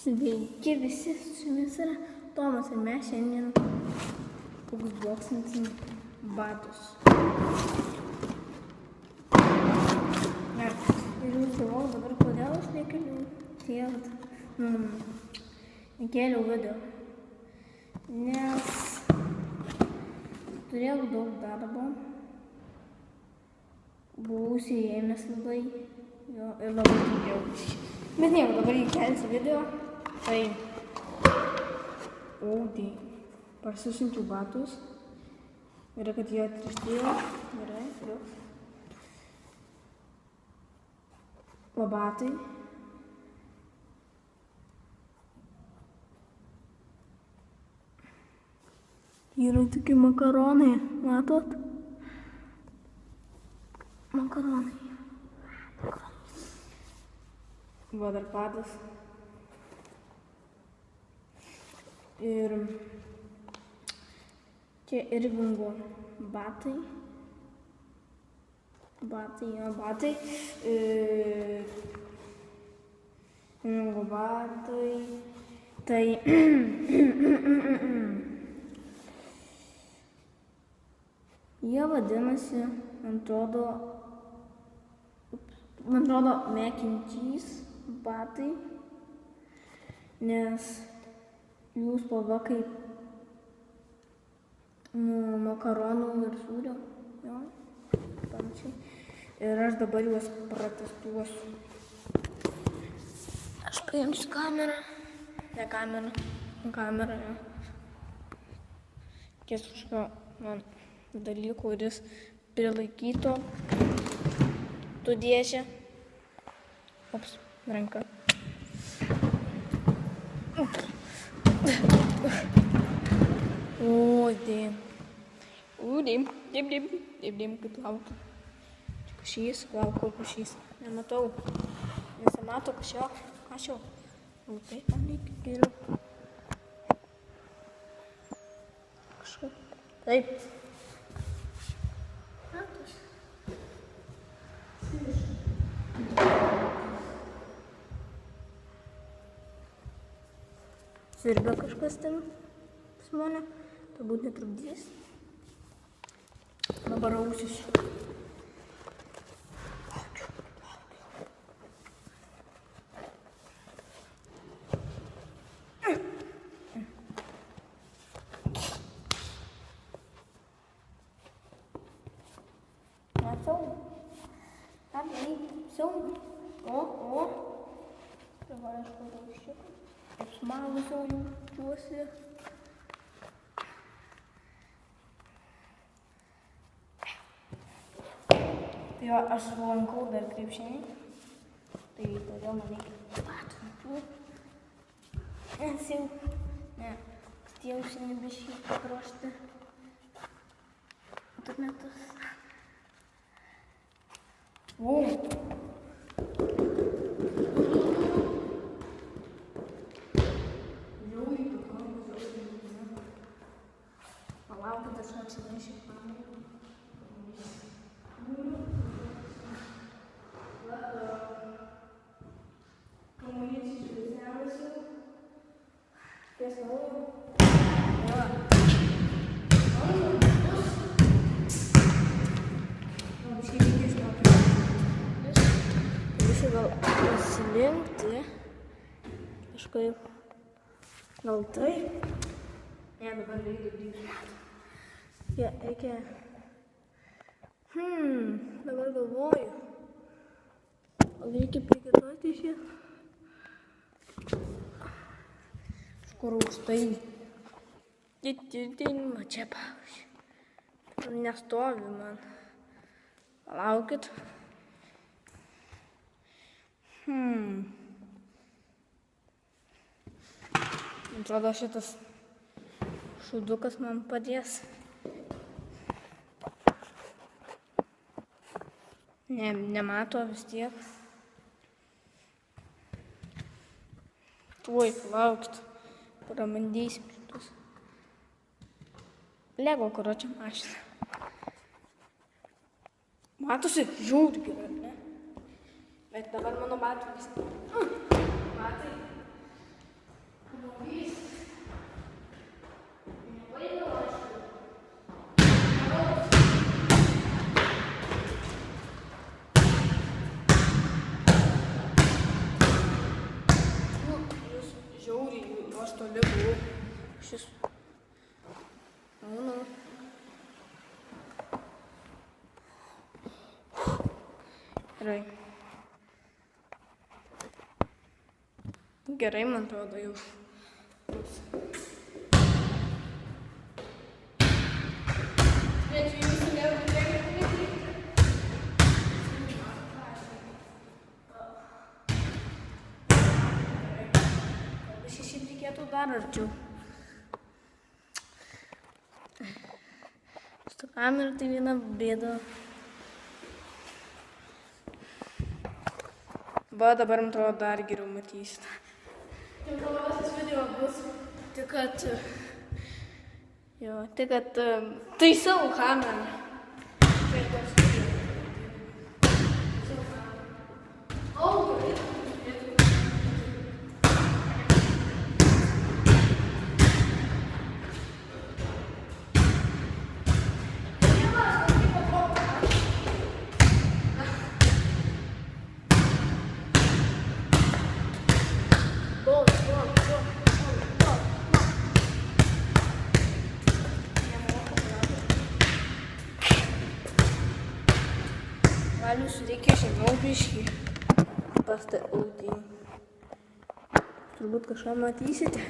Sveiki visi, su jumis yra Tomas ir mes šiandien unboxinsim batus. Ir jūs galvoju dabar, kodėl aš nekėliau video. Nes turėjau daug darbo, buvau užsiėmęs labai ir labai tingėjau. Bet nieko, dabar įkelsiu video. Tai parsisunčiau batus. Yra, kad jie atrištėjo. Gerai, plius. Va batai. Yra tokie makaronai, matot? Makaronai. Va dar padas. Ir čia Irvingo batai. Irvingo batai. Tai jie vadinasi, man atrodo, mac and cheese batai, nes jų spalva kaip makaronų ir sūrio, jo, panašiai. Ir aš dabar juos pratestuosiu. Aš paimsiu kamerą, kamerą, jo. Kies kažko man dalykų, kuris prilaikyto tu dėžę. Ops, ranka. Dėm, kaip laukia. Čia kažys, kur kažys. Nematau. Nesimato kažio. Taip, man reikia geriau. Kažkaip. Taip. Sirbia kažkas ten pas mane, turbūt netrukdys. Dabar ausisiu. Matau. Dabar aš padaušiu. Kaip smagusiau jaučiuosi. Tai jo, aš lankau dar krepšinį. Tai todėl man reikia batų. Nes jau, tie ausinį biškį paruošti. Du metus. Palaukit, aš atsinešiu kamerą. Kamuolys išvažiavęs jau. Ties naujo. Visi gal pasilinkti. Kažkaip. Gal taip. Ne, dabar reikia grįžti. Reikia. Dabar galvoju. Reikia prie kitos teisės. Kažkur aukštai. Va čia pavyzdžiui. Nestovi man. Palaukit. Atrodo, šitas šūdukas man padės. Nemato vis tiek. Tuoj, palaukit. Prabandysim šitus. Lego, karočią mašiną. Matosi, žiūri gerai, ne? Bet dabar mano batai vis. Batai. toli buvau. Šis. Nu. Gerai. Gerai, man atrodo jau. Šiaip reikėtų dar arčiau. Su kamera tai viena bėda. Va, dabar man atrodo dar geriau matysit. Tinklavasis video bus tik kad... taisau kamerą. Galius reikia žemiau biškį pas tą audį. Turbūt kažką matysite.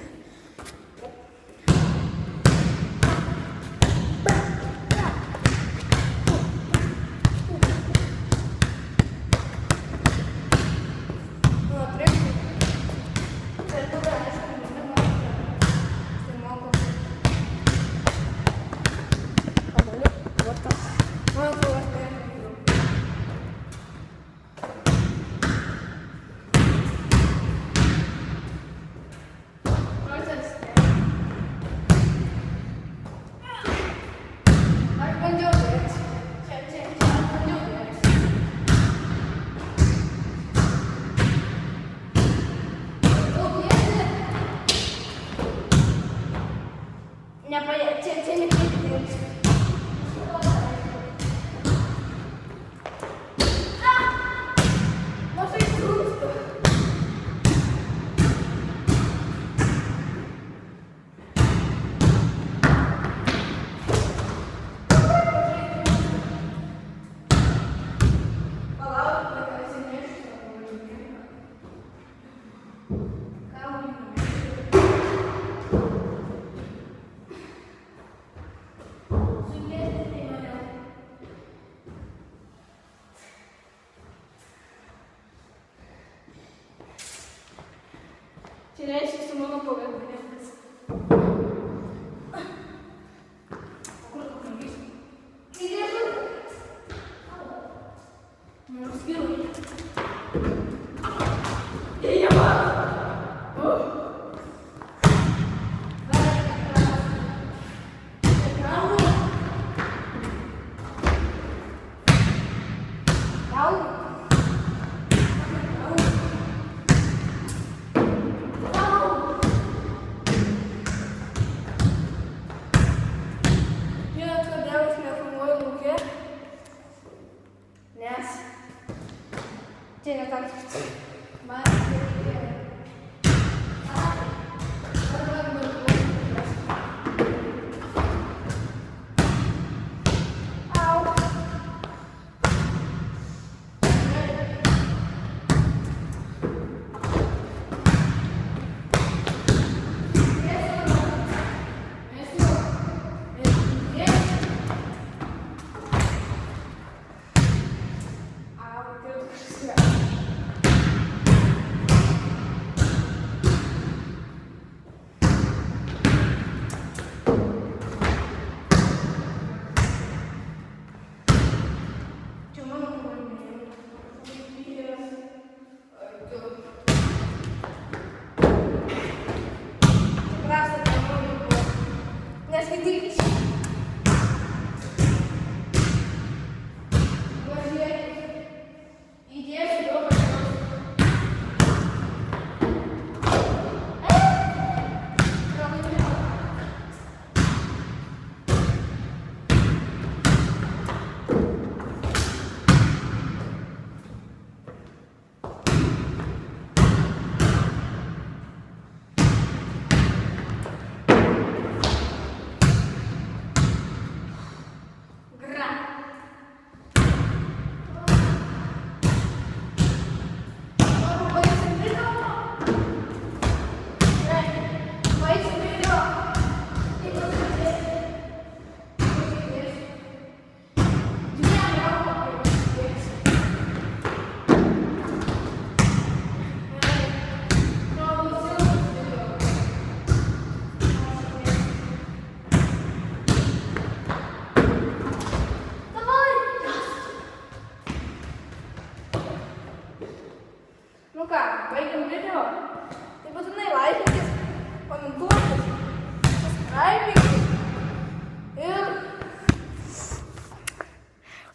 Tai reiškia su mano pagarbinėmis. Kur tu kalbys? Įdėsiu. Nors gilai. Ėjama.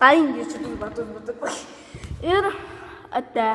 Paimti šitus batus. Ir ate.